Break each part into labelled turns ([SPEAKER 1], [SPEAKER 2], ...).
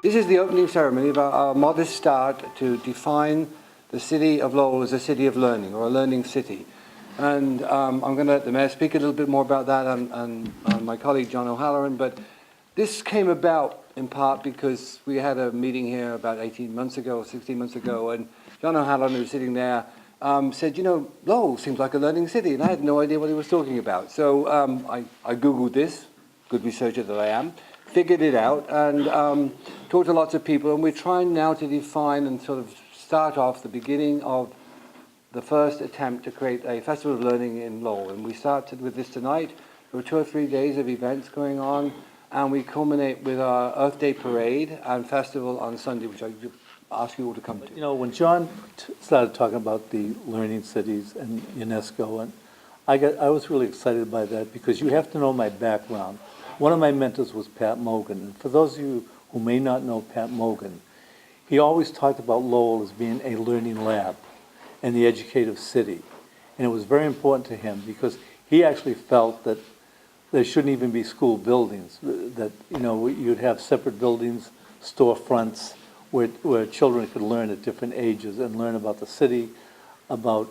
[SPEAKER 1] This is the opening ceremony of our modest start to define the city of Lowell as a city of learning, or a learning city. And I'm going to let the Mayor speak a little bit more about that and my colleague John O'Halloran, but this came about in part because we had a meeting here about 18 months ago, or 16 months ago, and John O'Halloran, who was sitting there, said, you know, Lowell seems like a learning city, and I had no idea what he was talking about. So I Googled this, good researcher that I am, figured it out, and talked to lots of people, and we're trying now to define and sort of start off the beginning of the first attempt to create a festival of learning in Lowell. And we started with this tonight. There were 2 or 3 days of events going on, and we culminate with our Earth Day Parade and festival on Sunday, which I ask you all to come to.
[SPEAKER 2] You know, when John started talking about the learning cities and UNESCO, and I was really excited by that, because you have to know my background. One of my mentors was Pat Mogan, and for those of you who may not know Pat Mogan, he always talked about Lowell as being a learning lab and the educative city. And it was very important to him because he actually felt that there shouldn't even be school buildings, that, you know, you'd have separate buildings, storefronts, where children could learn at different ages and learn about the city, about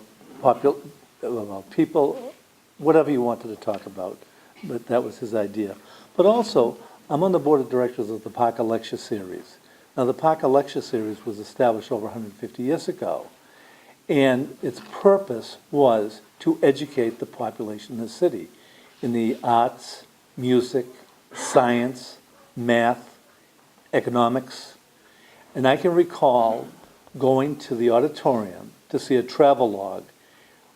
[SPEAKER 2] people, whatever you wanted to talk about. But that was his idea. But also, I'm on the board of directors of the Parker Lecture Series. Now, the Parker Lecture Series was established over 150 years ago, and its purpose was to educate the population in the city in the arts, music, science, math, economics. And I can recall going to the auditorium to see a travelogue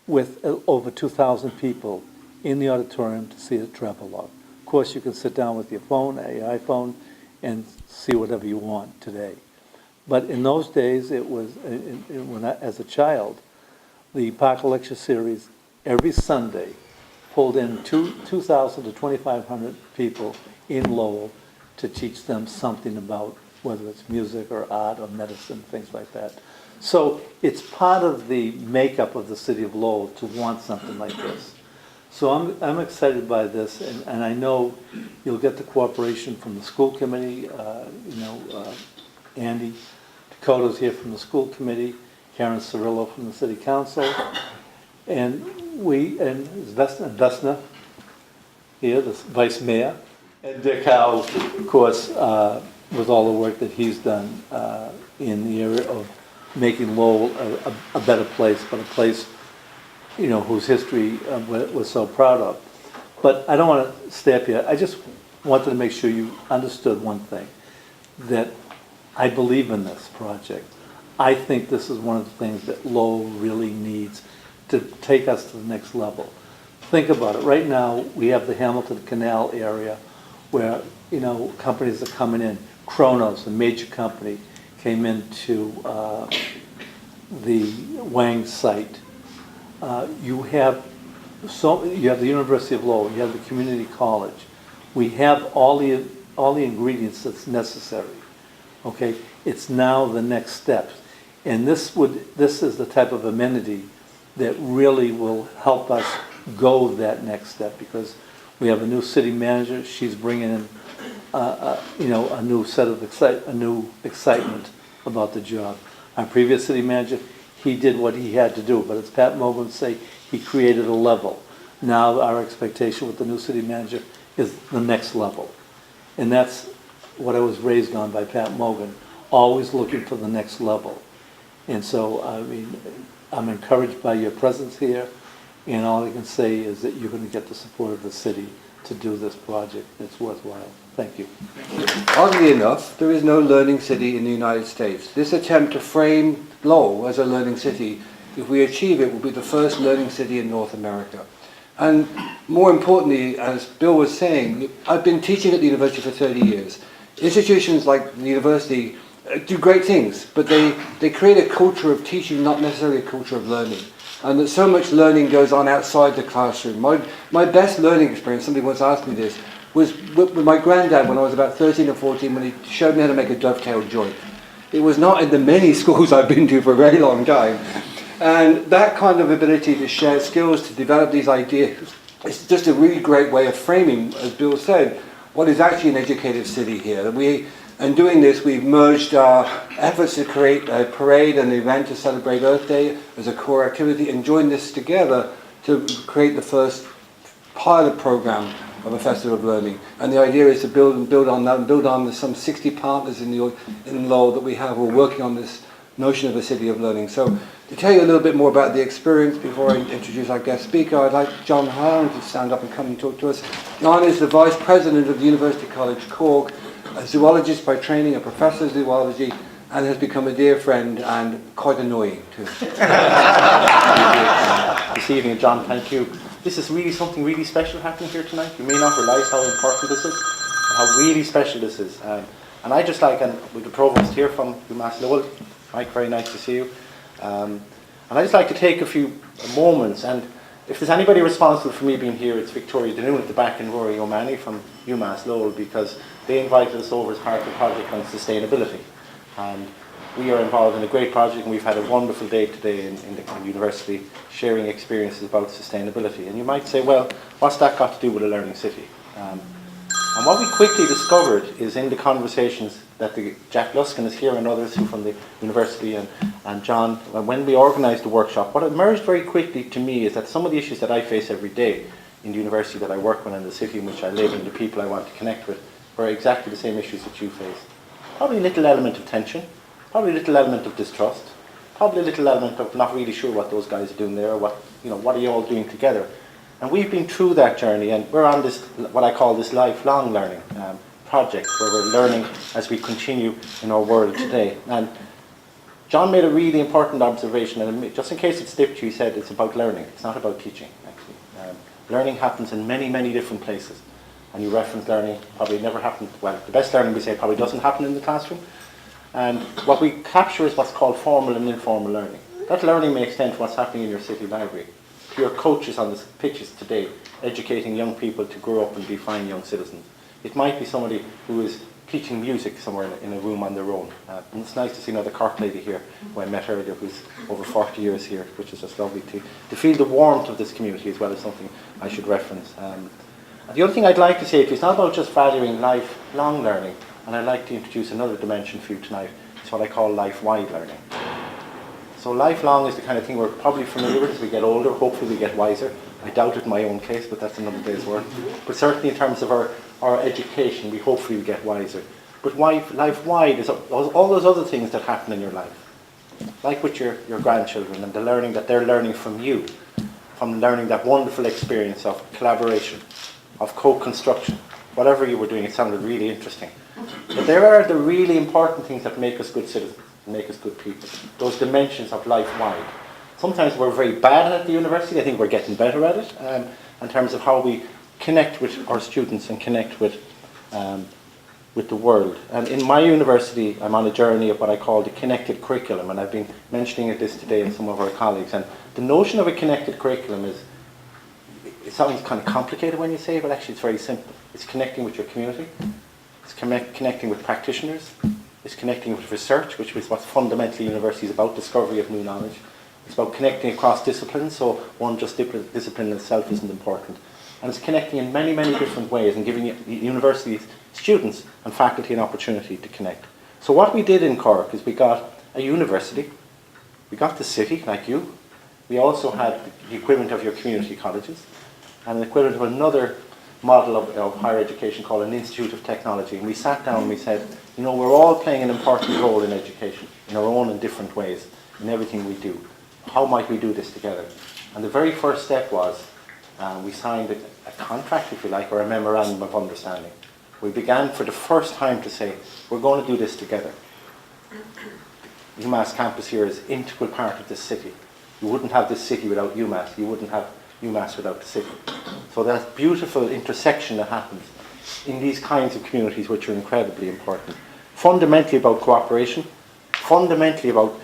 [SPEAKER 2] with over 2,000 people in the auditorium to see a travelogue. Of course, you can sit down with your phone, your iPhone, and see whatever you want today. But in those days, it was, as a child, the Parker Lecture Series every Sunday pulled in 2,000 to 2,500 people in Lowell to teach them something about whether it's music or art or medicine, things like that. So it's part of the makeup of the city of Lowell to want something like this. So I'm excited by this, and I know you'll get the cooperation from the school committee. Andy Dakota's here from the school committee, Karen Cirillo from the city council, and Vesna here, the vice mayor, and Dick Howe, of course, with all the work that he's done in the area of making Lowell a better place, but a place, you know, whose history we're so proud of. But I don't want to stay up here. I just wanted to make sure you understood one thing, that I believe in this project. I think this is one of the things that Lowell really needs to take us to the next level. Think about it. Right now, we have the Hamilton Canal area where, you know, companies are coming in. Kronos, a major company, came into the Wang site. You have the University of Lowell, you have the community college. We have all the ingredients that's necessary. Okay, it's now the next step, and this is the type of amenity that really will help us go that next step, because we have a new city manager. She's bringing in a new set of excitement about the job. Our previous city manager, he did what he had to do, but as Pat Mogan would say, he created a level. Now our expectation with the new city manager is the next level. And that's what I was raised on by Pat Mogan, always looking for the next level. And so, I mean, I'm encouraged by your presence here, and all I can say is that you're going to get the support of the city to do this project. It's worthwhile. Thank you.
[SPEAKER 1] Oddly enough, there is no learning city in the United States. This attempt to frame Lowell as a learning city, if we achieve it, will be the first learning city in North America. And more importantly, as Bill was saying, I've been teaching at the university for 30 years. Institutions like the university do great things, but they create a culture of teaching, not necessarily a culture of learning. And that so much learning goes on outside the classroom. My best learning experience, somebody once asked me this, was with my granddad when I was about 13 or 14, when he showed me how to make a dovetail joint. It was not in the many schools I've been to for a very long time. And that kind of ability to share skills, to develop these ideas, it's just a really great way of framing, as Bill said, what is actually an educative city here. And doing this, we've merged our efforts to create a parade and an event to celebrate Earth Day as a core activity and joined this together to create the first pilot program of a Festival of Learning. And the idea is to build on that and build on the some 60 partners in Lowell that we have who are working on this notion of a city of learning. So to tell you a little bit more about the experience before I introduce our guest speaker, I'd like John Harlan to stand up and come and talk to us. John is the Vice President of the University College Cork, a zoologist by training, a professor of zoology, and has become a dear friend and quite annoying too.
[SPEAKER 3] This evening, John, thank you. This is really something really special happening here tonight. You may not realise how important this is and how really special this is. And I just like, and with the Provost here from UMass Lowell, Mike, very nice to see you. And I just like to take a few moments, and if there's anybody responsible for me being here, it's Victoria Danoon at the back and Rory O'Mahony from UMass Lowell, because they invited us over as part of the project on sustainability. And we are involved in a great project, and we've had a wonderful day today in the university sharing experiences about sustainability. And you might say, well, what's that got to do with a learning city? And what we quickly discovered is in the conversations that Jack Luskin is here and others who from the university and John, when we organised the workshop, what emerged very quickly to me is that some of the issues that I face every day in the university that I work with and the city in which I live and the people I want to connect with were exactly the same issues that you face. Probably a little element of tension, probably a little element of distrust, probably a little element of not really sure what those guys are doing there, or what are you all doing together. And we've been through that journey, and we're on this, what I call this lifelong learning project, where we're learning as we continue in our world today. And John made a really important observation, and just in case it slipped you, he said it's about learning. It's not about teaching, actually. Learning happens in many, many different places. And you reference learning probably never happened, well, the best learning we say probably doesn't happen in the classroom. And what we capture is what's called formal and informal learning. That learning may extend to what's happening in your city library, to your coaches on the pitches today, educating young people to grow up and be fine young citizens. It might be somebody who is teaching music somewhere in a room on their own. And it's nice to see another Cork lady here, who I met earlier, who's over 40 years here, which is just lovely to feel the warmth of this community as well as something I should reference. The other thing I'd like to say, it's not about just valuing lifelong learning, and I'd like to introduce another dimension for you tonight. It's what I call life-wide learning. So lifelong is the kind of thing we're probably familiar with as we get older. Hopefully we get wiser. I doubt it in my own case, but that's another day's work. But certainly in terms of our education, we hopefully get wiser. But life-wide is all those other things that happen in your life. Like with your grandchildren and the learning that they're learning from you, from learning that wonderful experience of collaboration, of co-construction. Whatever you were doing, it sounded really interesting. But there are the really important things that make us good citizens, make us good people. Those dimensions of life-wide. Sometimes we're very bad at it at the university. I think we're getting better at it in terms of how we connect with our students and connect with the world. And in my university, I'm on a journey of what I call the connected curriculum, and I've been mentioning this today in some of our colleagues. And the notion of a connected curriculum is, it sounds kind of complicated when you say it, but actually it's very simple. It's connecting with your community. It's connecting with practitioners. It's connecting with research, which is what fundamentally university is about, discovery of new knowledge. It's about connecting across disciplines, so one just discipline itself isn't important. And it's connecting in many, many different ways and giving university students and faculty an opportunity to connect. So what we did in Cork is we got a university, we got the city, like you. We also had the equivalent of your community colleges, and an equivalent of another model of higher education called an Institute of Technology. And we sat down and we said, we're all playing an important role in education, in our own and different ways, in everything we do. How might we do this together? And the very first step was we signed a contract, if you like, or a memorandum of understanding. We began for the first time to say, we're going to do this together. UMass campus here is an integral part of this city. You wouldn't have this city without UMass. You wouldn't have UMass without the city. So that beautiful intersection that happens in these kinds of communities, which are incredibly important. Fundamentally about cooperation, fundamentally about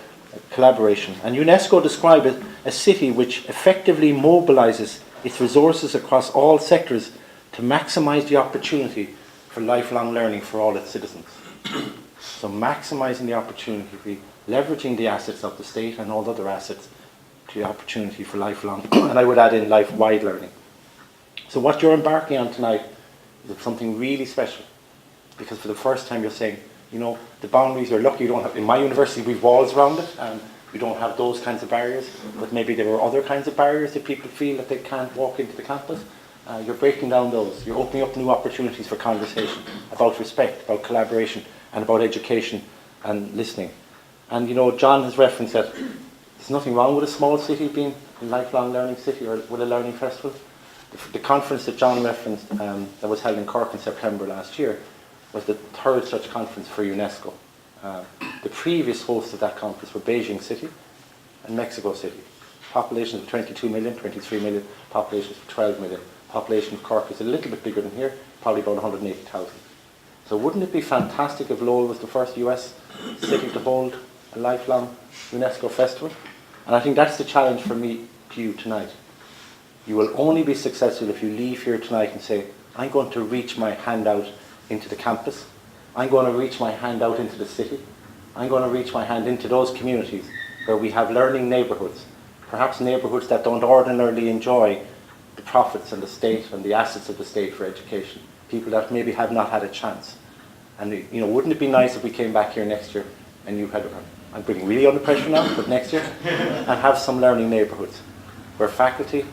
[SPEAKER 3] collaboration. And UNESCO described it as a city which effectively mobilises its resources across all sectors to maximise the opportunity for lifelong learning for all its citizens. So maximising the opportunity, leveraging the assets of the state and all other assets to the opportunity for lifelong, and I would add in life-wide learning. So what you're embarking on tonight is something really special, because for the first time you're saying, You know, the boundaries, you're lucky you don't have, in my university we've walls around it, and we don't have those kinds of barriers, but maybe there are other kinds of barriers that people feel that they can't walk into the campus. You're breaking down those. You're opening up new opportunities for conversation about respect, about collaboration, and about education and listening. And you know, John has referenced that there's nothing wrong with a small city being a lifelong learning city or with a learning festival. The conference that John referenced that was held in Cork in September last year was the third such conference for UNESCO. The previous hosts of that conference were Beijing City and Mexico City. Populations of 22 million, 23 million, populations of 12 million. Population of Cork is a little bit bigger than here, probably about 180,000. So wouldn't it be fantastic if Lowell was the first US city to hold a lifelong UNESCO festival? And I think that's the challenge for me to you tonight. You will only be successful if you leave here tonight and say, I'm going to reach my hand out into the campus. I'm going to reach my hand out into the city. I'm going to reach my hand into those communities where we have learning neighbourhoods, perhaps neighbourhoods that don't ordinarily enjoy the profits and the state and the assets of the state for education, people that maybe have not had a chance. And you know, wouldn't it be nice if we came back here next year and you had, I'm putting really under pressure now, but next year, and have some learning neighbourhoods where faculty,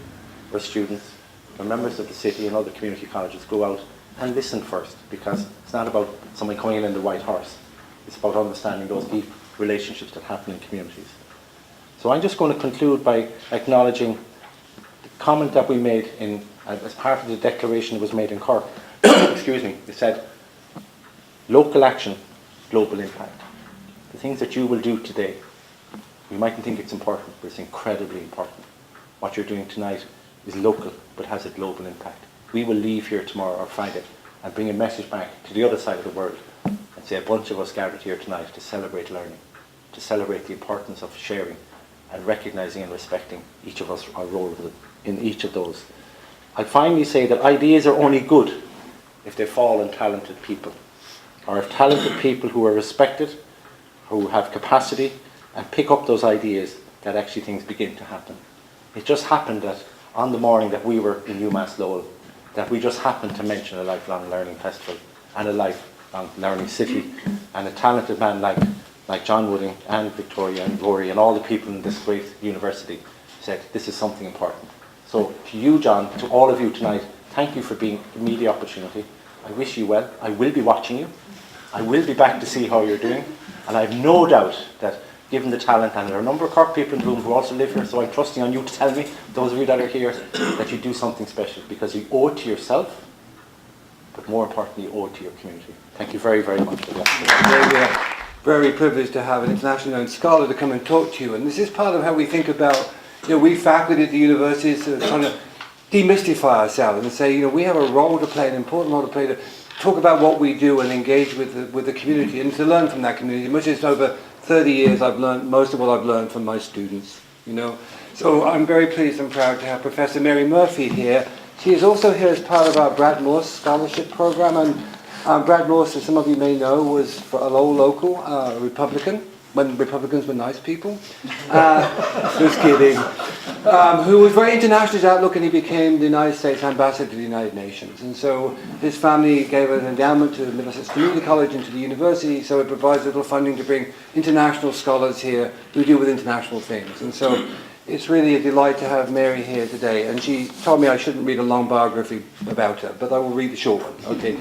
[SPEAKER 3] where students, where members of the city and other community colleges go out and listen first, because it's not about someone coming in the white horse. It's about understanding those deep relationships that happen in communities. So I'm just going to conclude by acknowledging the comment that we made in, as part of the declaration that was made in Cork. Excuse me. It said, local action, global impact. The things that you will do today, you mightn't think it's important, but it's incredibly important. What you're doing tonight is local, but has a global impact. We will leave here tomorrow or Friday and bring a message back to the other side of the world and say a bunch of us gathered here tonight to celebrate learning, to celebrate the importance of sharing and recognising and respecting each of us, our role in each of those. I finally say that ideas are only good if they fall on talented people, or if talented people who are respected, who have capacity and pick up those ideas, that actually things begin to happen. It just happened that on the morning that we were in UMass Lowell, that we just happened to mention a lifelong learning festival and a lifelong learning city, and a talented man like John Wooding and Victoria and Rory and all the people in this great university said this is something important. So to you, John, to all of you tonight, thank you for giving me the opportunity. I wish you well. I will be watching you. I will be back to see how you're doing, and I have no doubt that given the talent, and there are a number of Cork people in the room who also live here, so I'm trusting on you to tell me, those of you that are here, that you do something special, because you owe it to yourself, but more importantly, you owe it to your community. Thank you very, very much for that.
[SPEAKER 1] We're very privileged to have an internationally known scholar to come and talk to you, and this is part of how we think about, we faculty at the universities are trying to demystify ourselves and say, we have a role to play, an important role to play, to talk about what we do and engage with the community and to learn from that community. Much as over 30 years I've learned most of what I've learned from my students, So I'm very pleased and proud to have Professor Mary Murphy here. She is also here as part of our Brad Morse Scholarship Program, and Brad Morse, as some of you may know, was for a Lowell local, Republican, when Republicans were nice people. Just kidding. Who was very international in his outlook, and he became the United States ambassador to the United Nations. And so his family gave an endowment to Middlesex Community College and to the university, so it provides a little funding to bring international scholars here who deal with international things. And so it's really a delight to have Mary here today. And she told me I shouldn't read a long biography about her, but I will read the short one. Okay.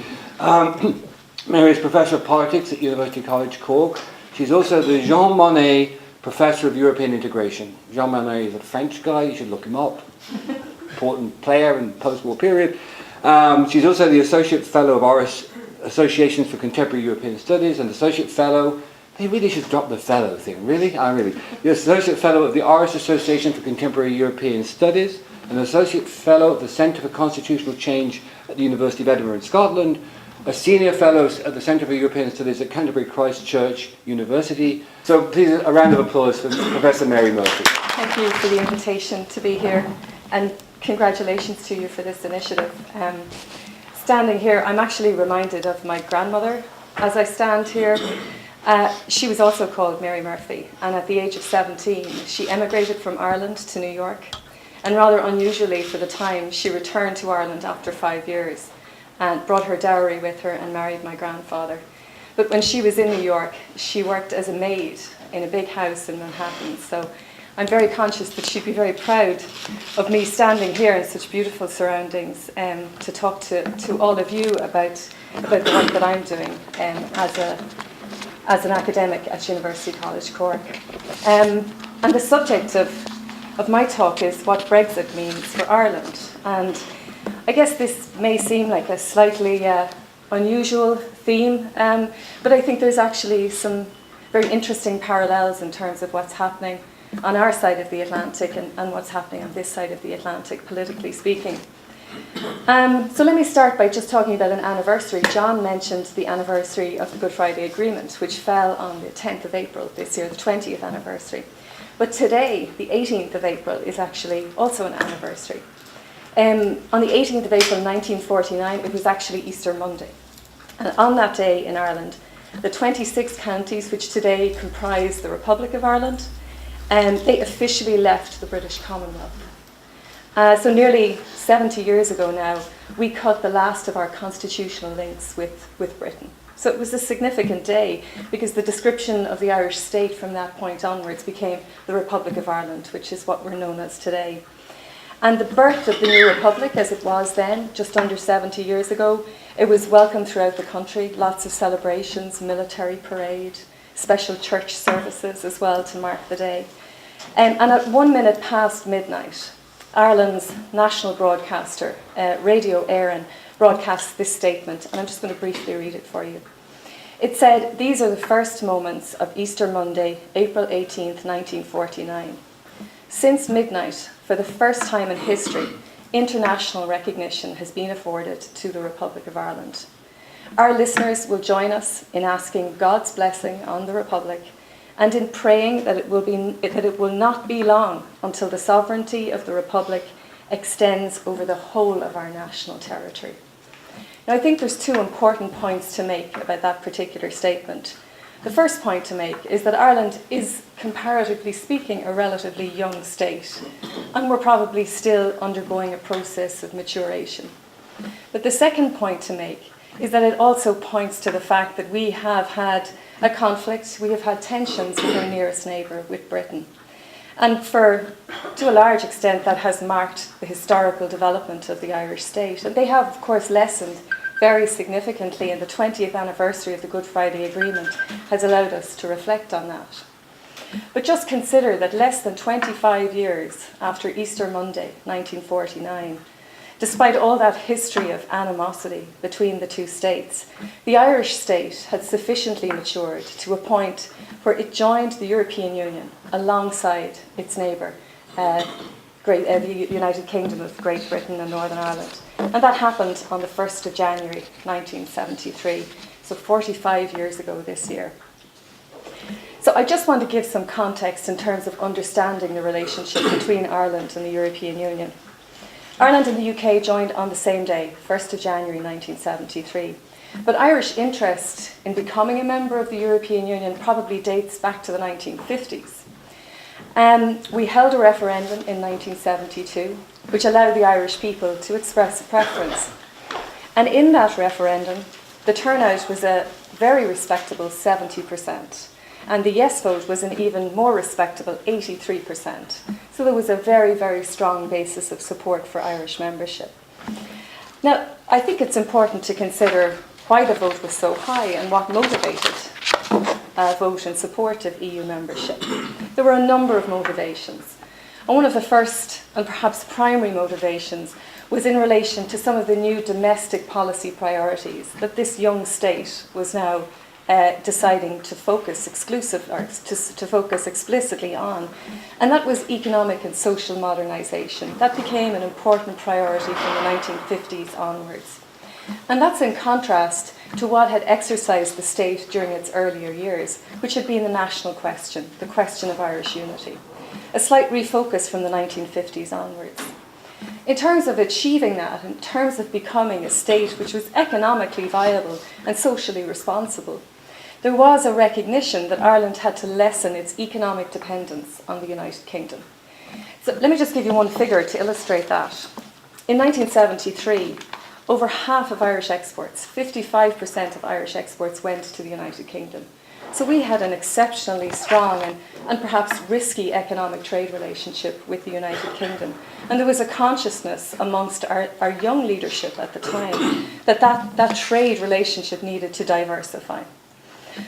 [SPEAKER 1] Mary is Professor of Politics at University College Cork. She's also the Jean Monnet Professor of European Integration. Jean Monnet is a French guy, you should look him up. Important player in the post-war period. She's also the Associate Fellow of Oris Associations for Contemporary European Studies, and Associate Fellow, they really should drop the fellow thing, really? Really. The Associate Fellow of the Oris Association for Contemporary European Studies, an Associate Fellow at the Centre for Constitutional Change at the University of Edinburgh in Scotland, a Senior Fellow at the Centre for European Studies at Canterbury Christ Church University. So please, a round of applause for Professor Mary Murphy.
[SPEAKER 4] Thank you for the invitation to be here, and congratulations to you for this initiative. Standing here, I'm actually reminded of my grandmother. As I stand here, she was also called Mary Murphy, and at the age of 17, she emigrated from Ireland to New York, and rather unusually for the time, she returned to Ireland after 5 years and brought her dowry with her and married my grandfather. But when she was in New York, she worked as a maid in a big house in Manhattan. So I'm very conscious that she'd be very proud of me standing here in such beautiful surroundings to talk to all of you about the work that I'm doing as an academic at University College Cork. And the subject of my talk is what Brexit means for Ireland. And I guess this may seem like a slightly unusual theme, but I think there's actually some very interesting parallels in terms of what's happening on our side of the Atlantic and what's happening on this side of the Atlantic, politically speaking. So let me start by just talking about an anniversary. John mentioned the anniversary of the Good Friday Agreement, which fell on the 10th of April this year, the 20th anniversary. But today, the 18th of April, is actually also an anniversary. On the 18th of April 1949, it was actually Easter Monday. And on that day in Ireland, the 26 counties which today comprise the Republic of Ireland, they officially left the British Commonwealth. So nearly 70 years ago now, we cut the last of our constitutional links with Britain. So it was a significant day because the description of the Irish state from that point onwards became the Republic of Ireland, which is what we're known as today. And the birth of the new republic, as it was then, just under 70 years ago, it was welcomed throughout the country, lots of celebrations, military parade, special church services as well to mark the day. And at 1 minute past midnight, Ireland's national broadcaster, Radio Éireann, broadcast this statement, and I'm just going to briefly read it for you. It said, "These are the first moments of Easter Monday, April 18th, 1949. Since midnight, for the first time in history, international recognition has been afforded to the Republic of Ireland. Our listeners will join us in asking God's blessing on the Republic and in praying that it will not be long until the sovereignty of the Republic extends over the whole of our national territory." Now, I think there's two important points to make about that particular statement. The first point to make is that Ireland is, comparatively speaking, a relatively young state, and we're probably still undergoing a process of maturation. But the second point to make is that it also points to the fact that we have had a conflict, we have had tensions with our nearest neighbour, with Britain. And to a large extent, that has marked the historical development of the Irish state. And they have, of course, lessened very significantly, and the 20th anniversary of the Good Friday Agreement has allowed us to reflect on that. But just consider that less than 25 years after Easter Monday, 1949, despite all that history of animosity between the two states, the Irish state had sufficiently matured to a point where it joined the European Union alongside its neighbour, the United Kingdom of Great Britain and Northern Ireland. And that happened on the 1st of January 1973, so 45 years ago this year. So I just want to give some context in terms of understanding the relationship between Ireland and the European Union. Ireland and the UK joined on the same day, 1st of January 1973. But Irish interest in becoming a member of the European Union probably dates back to the 1950s. We held a referendum in 1972, which allowed the Irish people to express a preference. And in that referendum, the turnout was a very respectable 70%. And the yes vote was an even more respectable 83%. So there was a very, very strong basis of support for Irish membership. Now, I think it's important to consider why the vote was so high and what motivated a vote in support of EU membership. There were a number of motivations. And one of the first and perhaps primary motivations was in relation to some of the new domestic policy priorities that this young state was now deciding to focus to focus explicitly on, and that was economic and social modernisation. That became an important priority from the 1950s onwards, and that's in contrast to what had exercised the state during its earlier years, which had been the national question, the question of Irish unity. A slight refocus from the 1950s onwards. In terms of achieving that, in terms of becoming a state which was economically viable and socially responsible, there was a recognition that Ireland had to lessen its economic dependence on the United Kingdom. So let me just give you one figure to illustrate that. In 1973, over half of Irish exports, 55% of Irish exports, went to the United Kingdom. So we had an exceptionally strong and perhaps risky economic trade relationship with the United Kingdom. And there was a consciousness amongst our young leadership at the time that trade relationship needed to diversify.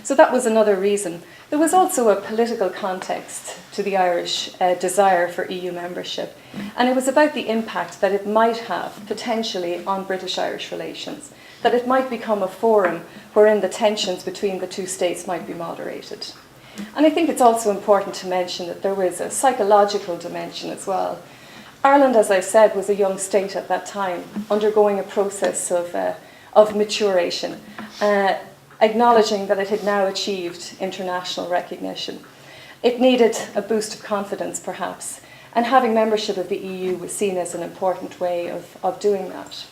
[SPEAKER 4] So that was another reason. There was also a political context to the Irish desire for EU membership, and it was about the impact that it might have potentially on British-Irish relations, that it might become a forum wherein the tensions between the two states might be moderated. And I think it's also important to mention that there was a psychological dimension as well. Ireland, as I said, was a young state at that time, undergoing a process of maturation, acknowledging that it had now achieved international recognition. It needed a boost of confidence, perhaps, and having membership of the EU was seen as an important way of doing that.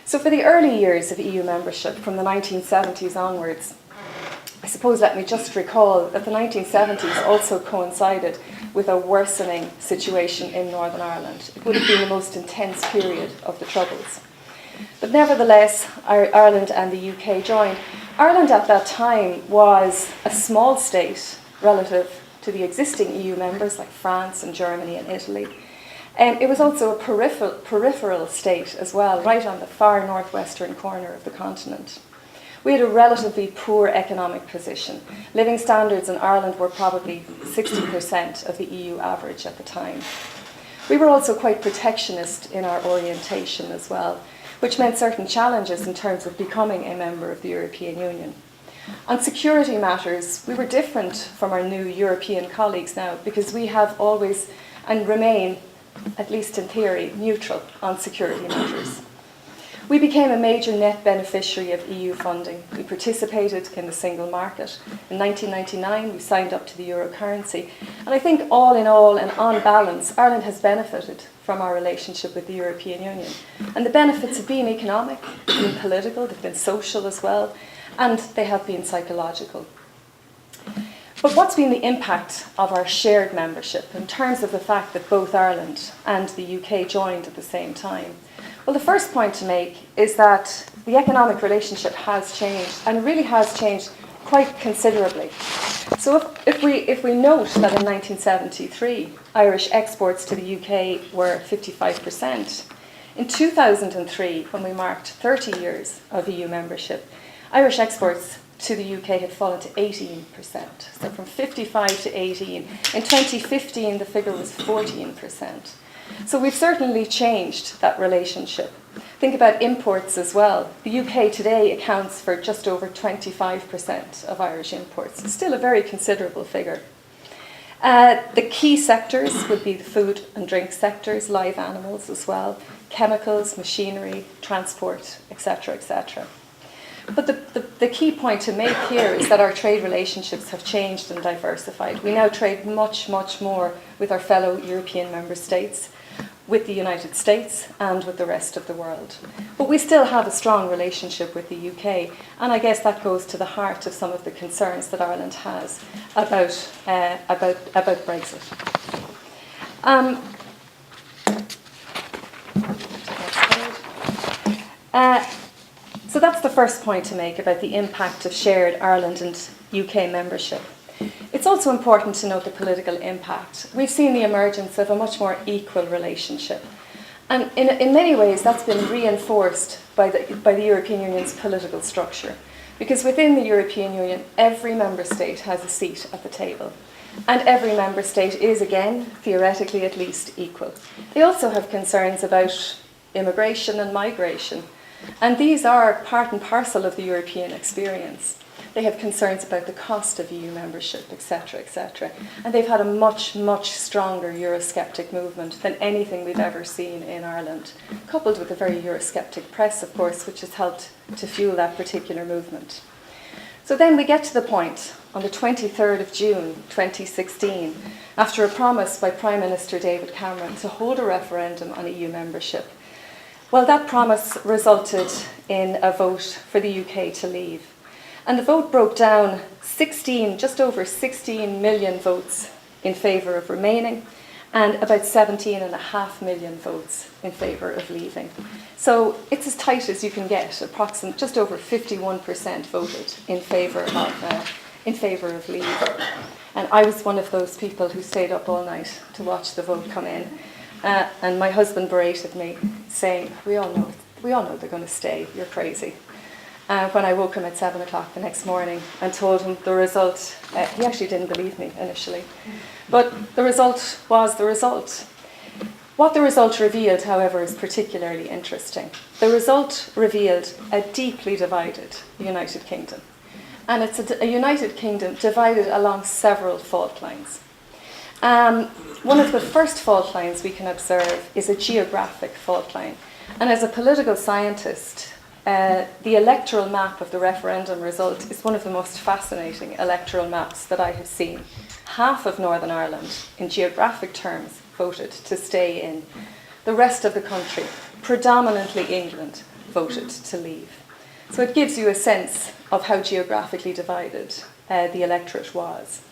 [SPEAKER 4] So for the early years of EU membership, from the 1970s onwards, I suppose let me just recall that the 1970s also coincided with a worsening situation in Northern Ireland. It would have been the most intense period of the Troubles. But nevertheless, Ireland and the UK joined. Ireland at that time was a small state relative to the existing EU members like France and Germany and Italy. It was also a peripheral state as well, right on the far northwestern corner of the continent. We had a relatively poor economic position. Living standards in Ireland were probably 60% of the EU average at the time. We were also quite protectionist in our orientation as well, which meant certain challenges in terms of becoming a member of the European Union. On security matters, we were different from our new European colleagues now because we have always and remain, at least in theory, neutral on security matters. We became a major net beneficiary of EU funding. We participated in the single market. In 1999, we signed up to the euro currency. And I think all in all and on balance, Ireland has benefited from our relationship with the European Union. And the benefits have been economic, they've been political, they've been social as well, and they have been psychological. But what's been the impact of our shared membership in terms of the fact that both Ireland and the UK joined at the same time? Well, the first point to make is that the economic relationship has changed, and it really has changed quite considerably. So if we note that in 1973, Irish exports to the UK were 55%, in 2003, when we marked 30 years of EU membership, Irish exports to the UK had fallen to 18%. So from 55 to 18. In 2015, the figure was 14%. So we've certainly changed that relationship. Think about imports as well. The UK today accounts for just over 25% of Irish imports. It's still a very considerable figure. The key sectors would be the food and drink sectors, live animals as well, chemicals, machinery, transport, etc., etc. But the key point to make here is that our trade relationships have changed and diversified. We now trade much, much more with our fellow European member states, with the United States and with the rest of the world. But we still have a strong relationship with the UK, and I guess that goes to the heart of some of the concerns that Ireland has about Brexit. So that's the first point to make about the impact of shared Ireland and UK membership. It's also important to note the political impact. We've seen the emergence of a much more equal relationship. And in many ways, that's been reinforced by the European Union's political structure. Because within the European Union, every member state has a seat at the table. And every member state is, again, theoretically at least, equal. They also have concerns about immigration and migration. And these are part and parcel of the European experience. They have concerns about the cost of EU membership, etc., etc. And they've had a much, much stronger Eurosceptic movement than anything we've ever seen in Ireland, coupled with a very Eurosceptic press, of course, which has helped to fuel that particular movement. So then we get to the point on the 23rd of June 2016, after a promise by Prime Minister David Cameron to hold a referendum on EU membership. Well, that promise resulted in a vote for the UK to leave. And the vote broke down just over 16 million votes in favour of remaining, and about 17.5 million votes in favour of leaving. So it's as tight as you can get. Approximately just over 51% voted in favour of leave. And I was one of those people who stayed up all night to watch the vote come in. And my husband berated me, saying, "We all know they're going to stay. You're crazy." When I woke him at 7 o'clock the next morning and told him the result, he actually didn't believe me initially. But the result was the result. What the result revealed, however, is particularly interesting. The result revealed a deeply divided United Kingdom. And it's a United Kingdom divided along several fault lines. One of the first fault lines we can observe is a geographic fault line. And as a political scientist, the electoral map of the referendum result is one of the most fascinating electoral maps that I have seen. Half of Northern Ireland, in geographic terms, voted to stay in. The rest of the country, predominantly England, voted to leave. So it gives you a sense of how geographically divided the electorate was.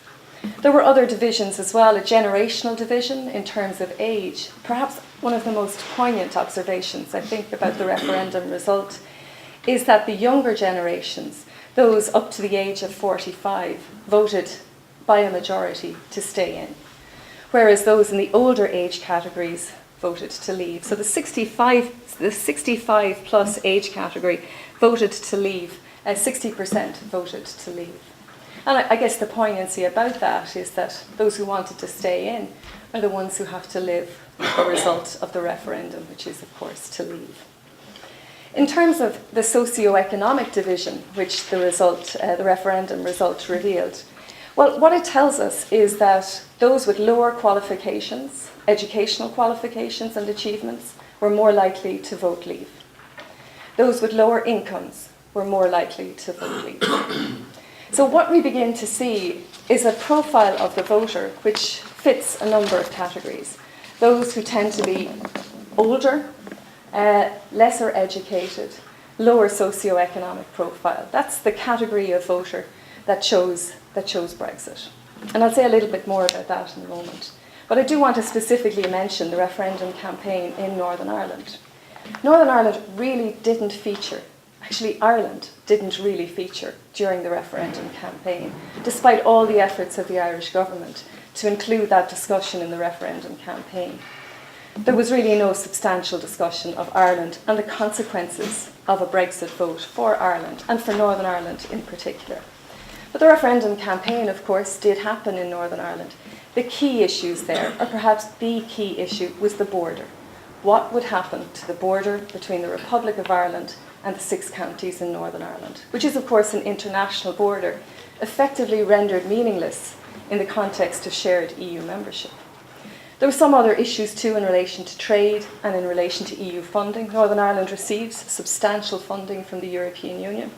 [SPEAKER 4] There were other divisions as well, a generational division in terms of age. Perhaps one of the most poignant observations, I think, about the referendum result is that the younger generations, those up to the age of 45, voted by a majority to stay in, whereas those in the older age categories voted to leave. So the 65 plus age category voted to leave, 60% voted to leave. And I guess the poignancy about that is that those who wanted to stay in are the ones who have to live the result of the referendum, which is, of course, to leave. In terms of the socio-economic division, which the referendum result revealed, well, what it tells us is that those with lower qualifications, educational qualifications and achievements, were more likely to vote leave. Those with lower incomes were more likely to vote leave. So what we begin to see is a profile of the voter which fits a number of categories. Those who tend to be older, lesser educated, lower socioeconomic profile. That's the category of voter that chose Brexit. And I'll say a little bit more about that in a moment. But I do want to specifically mention the referendum campaign in Northern Ireland. Northern Ireland really didn't feature. Actually, Ireland didn't really feature during the referendum campaign, despite all the efforts of the Irish government to include that discussion in the referendum campaign. There was really no substantial discussion of Ireland and the consequences of a Brexit vote for Ireland and for Northern Ireland in particular. But the referendum campaign, of course, did happen in Northern Ireland. The key issues there, or perhaps the key issue, was the border. What would happen to the border between the Republic of Ireland and the 6 counties in Northern Ireland, which is, of course, an international border, effectively rendered meaningless in the context of shared EU membership. There were some other issues too in relation to trade and in relation to EU funding. Northern Ireland receives substantial funding from the European Union.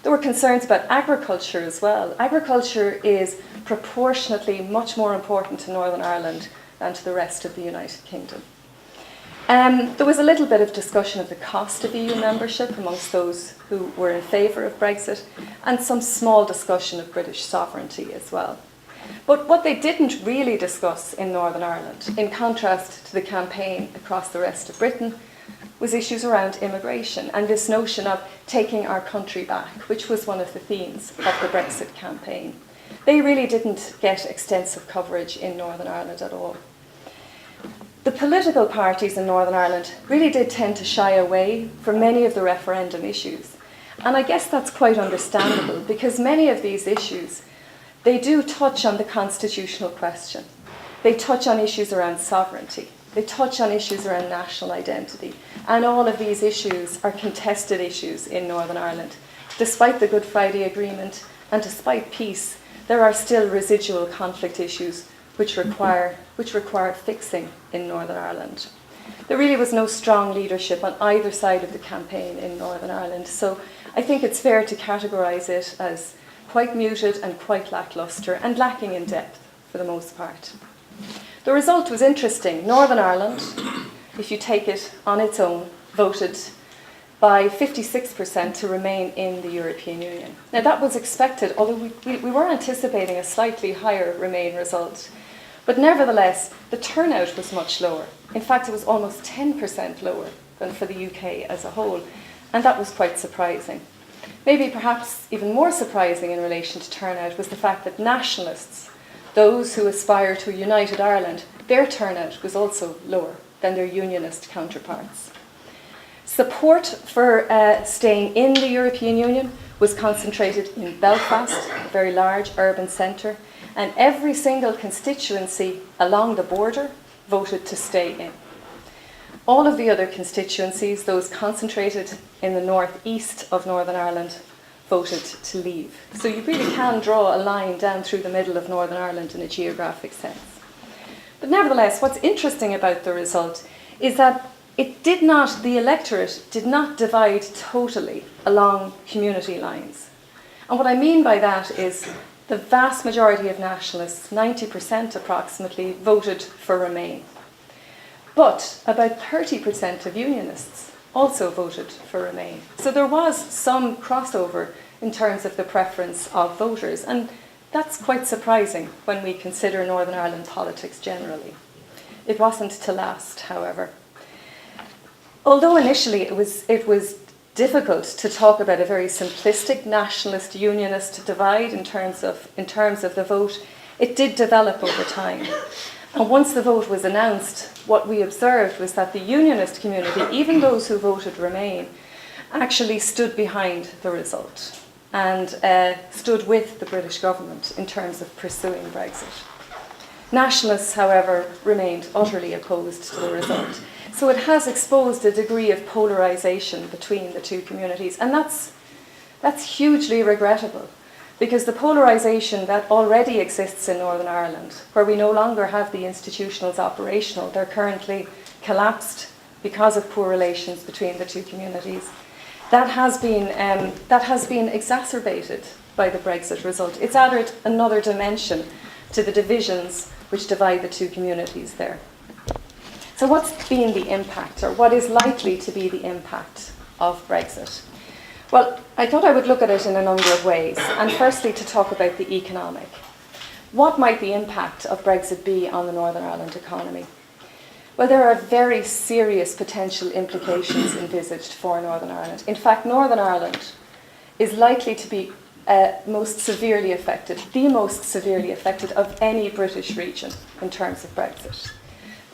[SPEAKER 4] There were concerns about agriculture as well. Agriculture is proportionately much more important to Northern Ireland than to the rest of the United Kingdom. There was a little bit of discussion of the cost of EU membership amongst those who were in favour of Brexit, and some small discussion of British sovereignty as well. But what they didn't really discuss in Northern Ireland, in contrast to the campaign across the rest of Britain, was issues around immigration and this notion of taking our country back, which was one of the themes of the Brexit campaign. They really didn't get extensive coverage in Northern Ireland at all. The political parties in Northern Ireland really did tend to shy away from many of the referendum issues. And I guess that's quite understandable, because many of these issues, they do touch on the constitutional question. They touch on issues around sovereignty. They touch on issues around national identity. And all of these issues are contested issues in Northern Ireland. Despite the Good Friday Agreement and despite peace, there are still residual conflict issues which require fixing in Northern Ireland. There really was no strong leadership on either side of the campaign in Northern Ireland, so I think it's fair to categorise it as quite muted and quite lacklustre and lacking in depth for the most part. The result was interesting. Northern Ireland, if you take it on its own, voted by 56% to remain in the European Union. Now that was expected, although we were anticipating a slightly higher Remain result. But nevertheless, the turnout was much lower. In fact, it was almost 10% lower than for the UK as a whole, and that was quite surprising. Maybe perhaps even more surprising in relation to turnout was the fact that nationalists, those who aspire to a united Ireland, their turnout was also lower than their unionist counterparts. Support for staying in the European Union was concentrated in Belfast, a very large urban centre, and every single constituency along the border voted to stay in. All of the other constituencies, those concentrated in the northeast of Northern Ireland, voted to leave. So you really can draw a line down through the middle of Northern Ireland in a geographic sense. But nevertheless, what's interesting about the result is that the electorate did not divide totally along community lines. And what I mean by that is the vast majority of nationalists, 90% approximately, voted for Remain. But about 30% of unionists also voted for Remain. So there was some crossover in terms of the preference of voters, and that's quite surprising when we consider Northern Ireland politics generally. It wasn't to last, however. Although initially it was difficult to talk about a very simplistic nationalist unionist divide in terms of the vote, it did develop over time. And once the vote was announced, what we observed was that the unionist community, even those who voted Remain, actually stood behind the result and stood with the British government in terms of pursuing Brexit. Nationalists, however, remained utterly opposed to the result. So it has exposed a degree of polarisation between the two communities, and that's hugely regrettable, because the polarisation that already exists in Northern Ireland, where we no longer have the institutionals operational, they're currently collapsed because of poor relations between the two communities, that has been exacerbated by the Brexit result. It's added another dimension to the divisions which divide the two communities there. So what's been the impact, or what is likely to be the impact of Brexit? Well, I thought I would look at it in a number of ways, and firstly to talk about the economic. What might the impact of Brexit be on the Northern Ireland economy? Well, there are very serious potential implications envisaged for Northern Ireland. In fact, Northern Ireland is likely to be most severely affected, the most severely affected of any British region in terms of Brexit.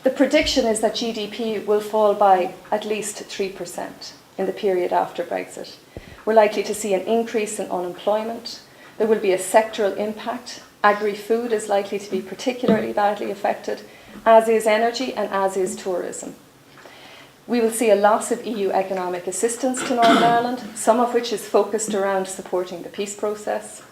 [SPEAKER 4] The prediction is that GDP will fall by at least 3% in the period after Brexit. We're likely to see an increase in unemployment. There will be a sectoral impact. Agri-food is likely to be particularly badly affected, as is energy and as is tourism. We will see a loss of EU economic assistance to Northern Ireland, some of which is focused around supporting the peace process.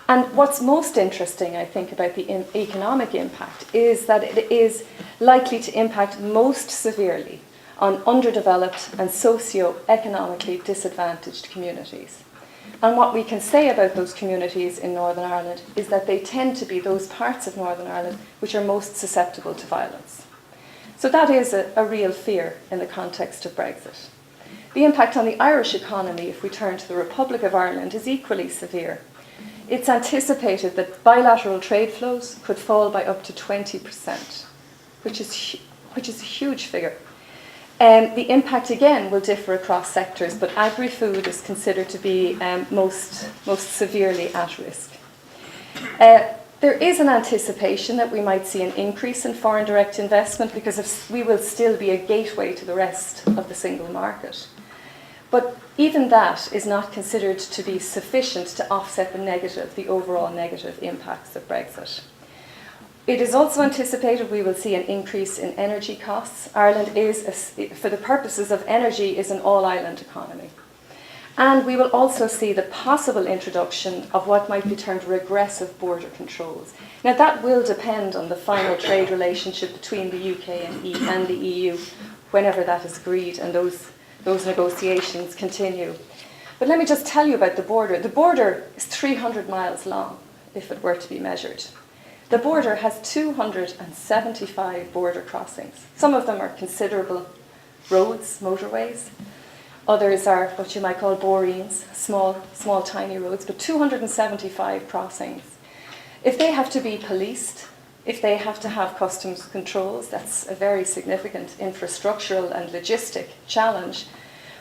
[SPEAKER 4] And what's most interesting, I think, about the economic impact is that it is likely to impact most severely on underdeveloped and socio-economically disadvantaged communities. And what we can say about those communities in Northern Ireland is that they tend to be those parts of Northern Ireland which are most susceptible to violence. So that is a real fear in the context of Brexit. The impact on the Irish economy, if we turn to the Republic of Ireland, is equally severe. It's anticipated that bilateral trade flows could fall by up to 20%, which is a huge figure. The impact, again, will differ across sectors, but agri-food is considered to be most severely at risk. There is an anticipation that we might see an increase in foreign direct investment because we will still be a gateway to the rest of the single market. But even that is not considered to be sufficient to offset the overall negative impacts of Brexit. It is also anticipated we will see an increase in energy costs. Ireland is, for the purposes of energy, is an all-island economy. And we will also see the possible introduction of what might be termed regressive border controls. Now that will depend on the final trade relationship between the UK and the EU, whenever that is agreed and those negotiations continue. But let me just tell you about the border. The border is 300 miles long, if it were to be measured. The border has 275 border crossings. Some of them are considerable roads, motorways. Others are what you might call boreens, small tiny roads, but 275 crossings. If they have to be policed, if they have to have customs controls, that's a very significant infrastructural and logistic challenge.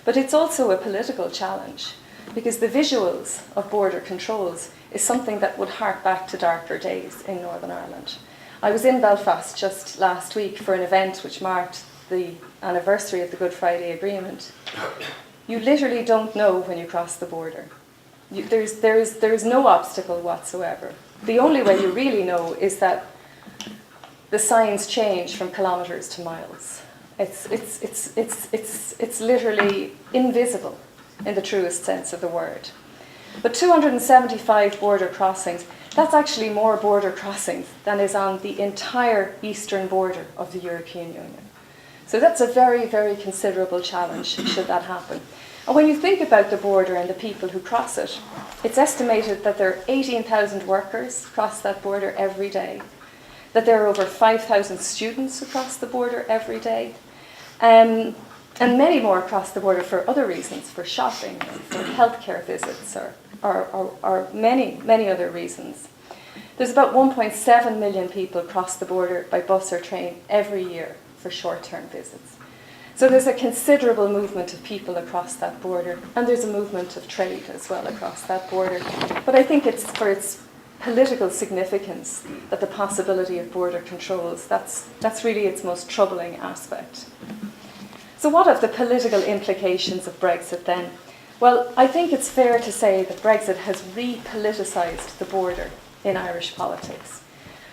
[SPEAKER 4] But it's also a political challenge, because the visuals of border controls is something that would hark back to darker days in Northern Ireland. I was in Belfast just last week for an event which marked the anniversary of the Good Friday Agreement. You literally don't know when you cross the border. There is no obstacle whatsoever. The only way you really know is that the signs change from kilometres to miles. It's literally invisible in the truest sense of the word. But 275 border crossings, that's actually more border crossings than is on the entire eastern border of the European Union. So that's a very, very considerable challenge should that happen. And when you think about the border and the people who cross it, it's estimated that there are 18,000 workers cross that border every day, that there are over 5,000 students who cross the border every day, and many more across the border for other reasons, for shopping, for healthcare visits, or many, many other reasons. There's about 1.7 million people cross the border by bus or train every year for short-term visits. So there's a considerable movement of people across that border, and there's a movement of trade as well across that border. But I think it's for its political significance that the possibility of border controls, that's really its most troubling aspect. So what of the political implications of Brexit then? Well, I think it's fair to say that Brexit has re-politicised the border in Irish politics.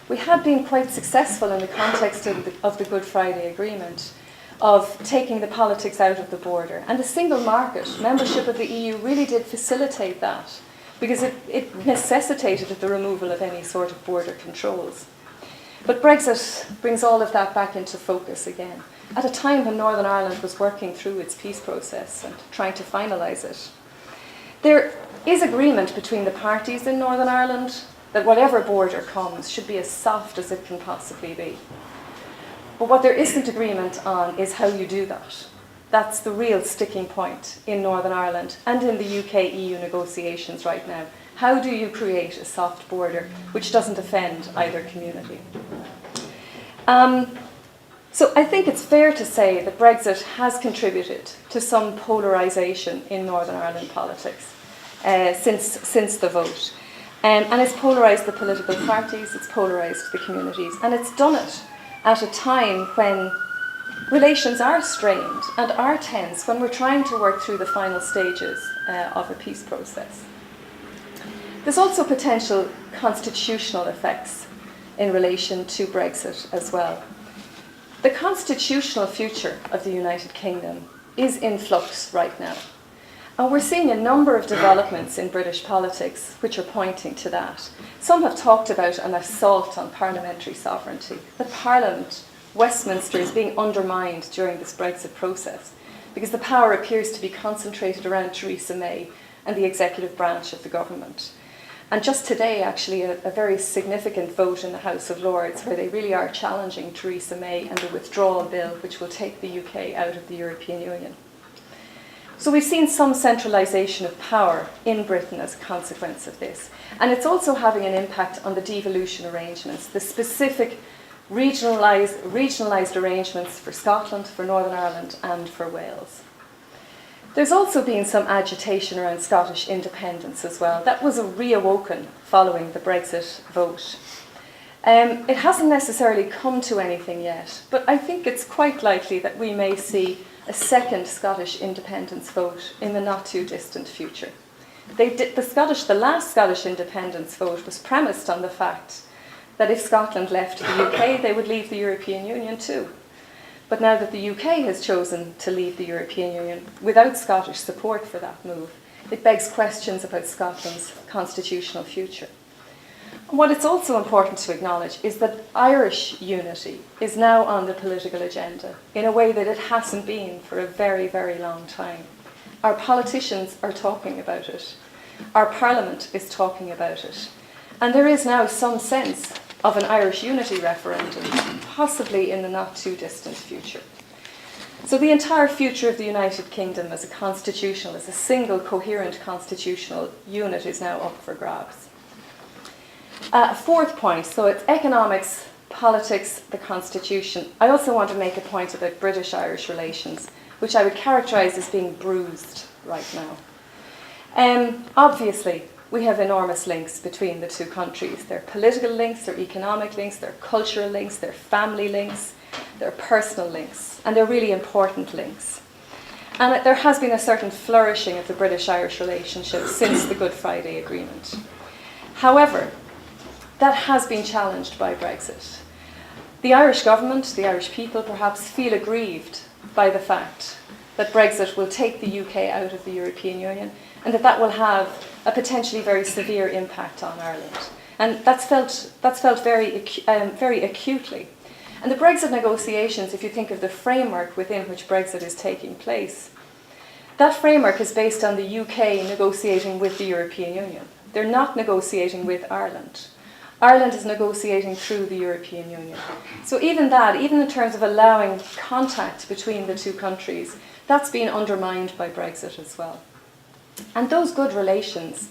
[SPEAKER 4] We had been quite successful in the context of the Good Friday Agreement of taking the politics out of the border. And the single market, membership of the EU, really did facilitate that, because it necessitated the removal of any sort of border controls. But Brexit brings all of that back into focus again, at a time when Northern Ireland was working through its peace process and trying to finalise it. There is agreement between the parties in Northern Ireland that whatever border comes should be as soft as it can possibly be. But what there isn't agreement on is how you do that. That's the real sticking point in Northern Ireland and in the UK-EU negotiations right now. How do you create a soft border which doesn't offend either community? So I think it's fair to say that Brexit has contributed to some polarisation in Northern Ireland politics since the vote. And it's polarised the political parties, it's polarised the communities, and it's done it at a time when relations are strained and are tense, when we're trying to work through the final stages of a peace process. There's also potential constitutional effects in relation to Brexit as well. The constitutional future of the United Kingdom is in flux right now. And we're seeing a number of developments in British politics which are pointing to that. Some have talked about an assault on parliamentary sovereignty. The Parliament, Westminster, is being undermined during this Brexit process because the power appears to be concentrated around Theresa May and the executive branch of the government. And just today, actually, a very significant vote in the House of Lords where they really are challenging Theresa May and the withdrawal bill which will take the UK out of the European Union. So we've seen some centralisation of power in Britain as a consequence of this. And it's also having an impact on the devolution arrangements, the specific regionalised arrangements for Scotland, for Northern Ireland and for Wales. There's also been some agitation around Scottish independence as well. That was reawoken following the Brexit vote. It hasn't necessarily come to anything yet, but I think it's quite likely that we may see a second Scottish independence vote in the not too distant future. The last Scottish independence vote was premised on the fact that if Scotland left the UK, they would leave the European Union too. But now that the UK has chosen to leave the European Union without Scottish support for that move, it begs questions about Scotland's constitutional future. And what it's also important to acknowledge is that Irish unity is now on the political agenda in a way that it hasn't been for a very, very long time. Our politicians are talking about it. Our Parliament is talking about it. And there is now some sense of an Irish unity referendum, possibly in the not too distant future. So the entire future of the United Kingdom as a single coherent constitutional unit is now up for grabs. Fourth point, so it's economics, politics, the constitution. I also want to make a point about British-Irish relations, which I would characterise as being bruised right now. Obviously, we have enormous links between the two countries. There are political links, there are economic links, there are cultural links, there are family links, there are personal links, and they're really important links. And there has been a certain flourishing of the British-Irish relationship since the Good Friday Agreement. However, that has been challenged by Brexit. The Irish government, the Irish people perhaps, feel aggrieved by the fact that Brexit will take the UK out of the European Union and that will have a potentially very severe impact on Ireland. And that's felt very acutely. And the Brexit negotiations, if you think of the framework within which Brexit is taking place, that framework is based on the UK negotiating with the European Union. They're not negotiating with Ireland. Ireland is negotiating through the European Union. So even that, even in terms of allowing contact between the two countries, that's been undermined by Brexit as well. And those good relations,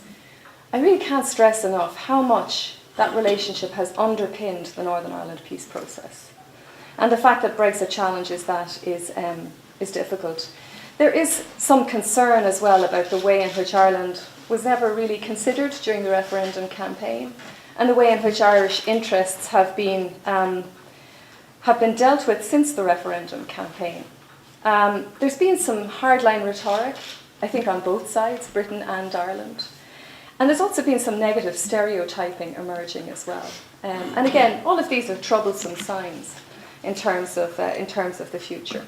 [SPEAKER 4] I really can't stress enough how much that relationship has underpinned the Northern Ireland peace process. And the fact that Brexit challenges that is difficult. There is some concern as well about the way in which Ireland was never really considered during the referendum campaign, and the way in which Irish interests have been dealt with since the referendum campaign. There's been some hardline rhetoric, I think, on both sides, Britain and Ireland. And there's also been some negative stereotyping emerging as well. And again, all of these are troublesome signs in terms of the future.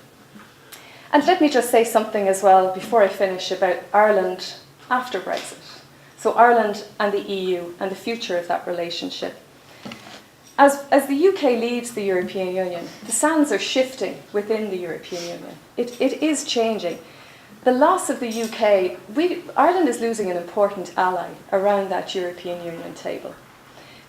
[SPEAKER 4] And let me just say something as well before I finish about Ireland after Brexit. So Ireland and the EU and the future of that relationship. As the UK leaves the European Union, the sands are shifting within the European Union. It is changing. The loss of the UK, Ireland is losing an important ally around that European Union table.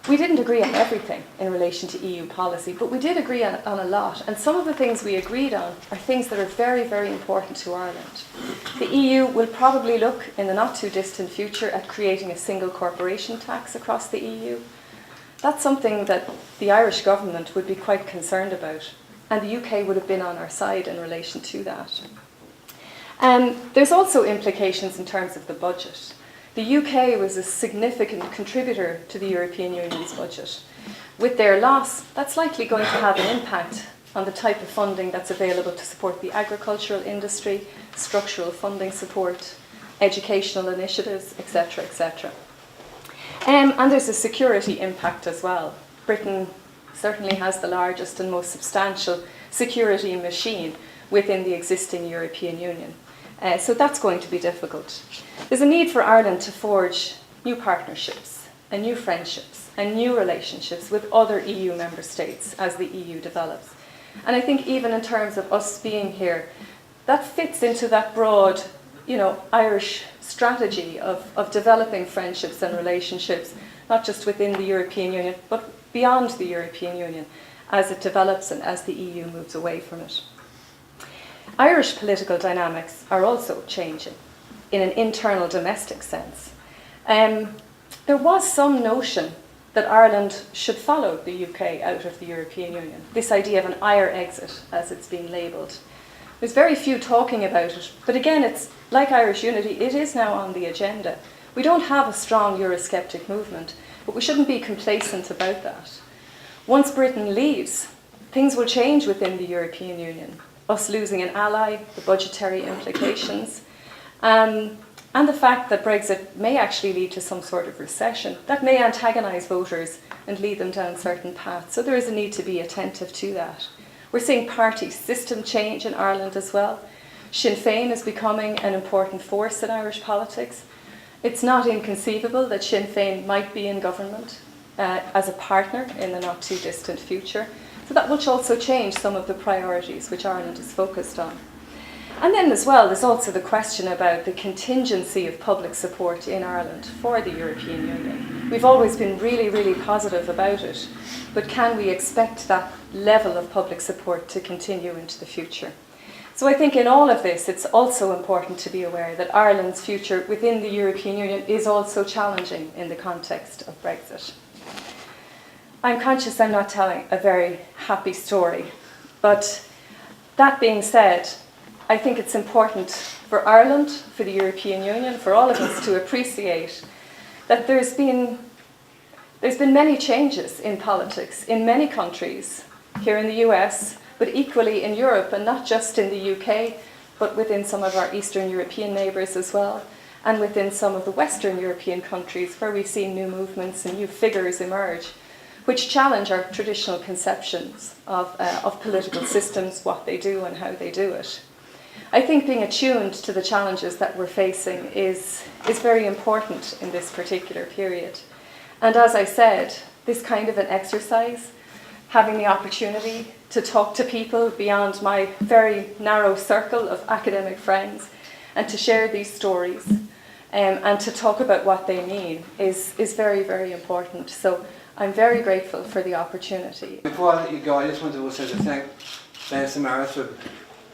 [SPEAKER 4] We didn't agree on everything in relation to EU policy, but we did agree on a lot. And some of the things we agreed on are things that are very, very important to Ireland. The EU will probably look in the not too distant future at creating a single corporation tax across the EU. That's something that the Irish government would be quite concerned about. And the UK would have been on our side in relation to that. There's also implications in terms of the budget. The UK was a significant contributor to the European Union's budget. With their loss, that's likely going to have an impact on the type of funding that's available to support the agricultural industry, structural funding support, educational initiatives, etc., etc. And there's a security impact as well. Britain certainly has the largest and most substantial security machine within the existing European Union. So that's going to be difficult. There's a need for Ireland to forge new partnerships and new friendships and new relationships with other EU member states as the EU develops. And I think even in terms of us being here, that fits into that broad, Irish strategy of developing friendships and relationships, not just within the European Union, but beyond the European Union as it develops and as the EU moves away from it. Irish political dynamics are also changing in an internal domestic sense. There was some notion that Ireland should follow the UK out of the European Union, this idea of an IRE exit, as it's been labelled. There's very few talking about it, but again, it's like Irish unity, it is now on the agenda. We don't have a strong Eurosceptic movement, but we shouldn't be complacent about that. Once Britain leaves, things will change within the European Union. Us losing an ally, the budgetary implications, and the fact that Brexit may actually lead to some sort of recession, that may antagonise voters and lead them down certain paths. So there is a need to be attentive to that. We're seeing party system change in Ireland as well. Sinn Féin is becoming an important force in Irish politics. It's not inconceivable that Sinn Féin might be in government as a partner in the not too distant future. So that will also change some of the priorities which Ireland is focused on. And then as well, there's also the question about the contingency of public support in Ireland for the European Union. We've always been really, really positive about it, but can we expect that level of public support to continue into the future? So I think in all of this, it's also important to be aware that Ireland's future within the European Union is also challenging in the context of Brexit. I'm conscious I'm not telling a very happy story, but that being said, I think it's important for Ireland, for the European Union, for all of us to appreciate that there's been many changes in politics in many countries, here in the US, but equally in Europe, and not just in the UK, but within some of our Eastern European neighbours as well, and within some of the Western European countries where we've seen new movements and new figures emerge, which challenge our traditional conceptions of political systems, what they do and how they do it. I think being attuned to the challenges that we're facing is very important in this particular period. And as I said, this kind of an exercise, having the opportunity to talk to people beyond my very narrow circle of academic friends and to share these stories and to talk about what they mean is very, very important. So I'm very grateful for the opportunity.
[SPEAKER 1] Before I let you go, I just wanted also to thank Mayor Samaras for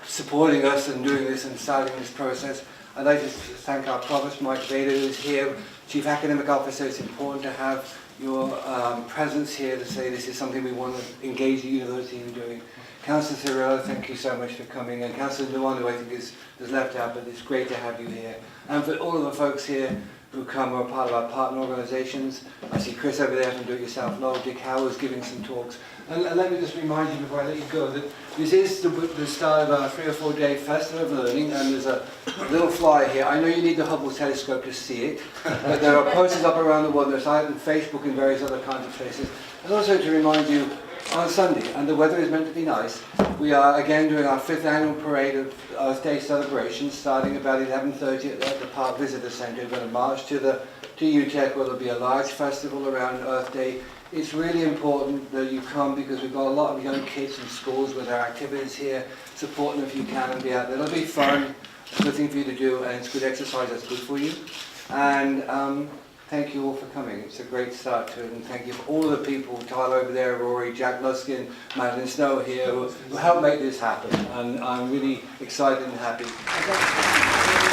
[SPEAKER 1] supporting us and doing this and starting this process. I'd like to thank our Provost, Mike Vader, who's here, Chief Academic Officer. It's important to have your presence here to say this is something we want to engage the university in doing. Councillor Cirillo, thank you so much for coming, and Councillor Dewan, who I think is left out, but it's great to have you here. And for all of the folks here who come are part of our partner organisations. I see Chris over there from Do It Yourself, Lowell, Dick Howard's giving some talks. And let me just remind you before I let you go that this is the start of our 3 or 4 day Festival of Learning, and there's a little flyer here. I know you need the Hubble telescope to see it, but there are posters up around the world. There's out on Facebook and various other kinds of places. And also to remind you, on Sunday, and the weather is meant to be nice, we are again doing our 5th annual parade of Earth Day celebrations, starting about 11:30 at the Park Visitor Centre. We're going to march to UTech, where there'll be a large festival around Earth Day. It's really important that you come because we've got a lot of young kids in schools with our activities here. Support them if you can and be out there. It'll be fun, it's a good thing for you to do, and it's good exercise that's good for you. And thank you all for coming. It's a great start to it, and thank you for all the people, Tyler over there, Rory, Jack Luskin, Madeline Snow here, who helped make this happen. And I'm really excited and happy.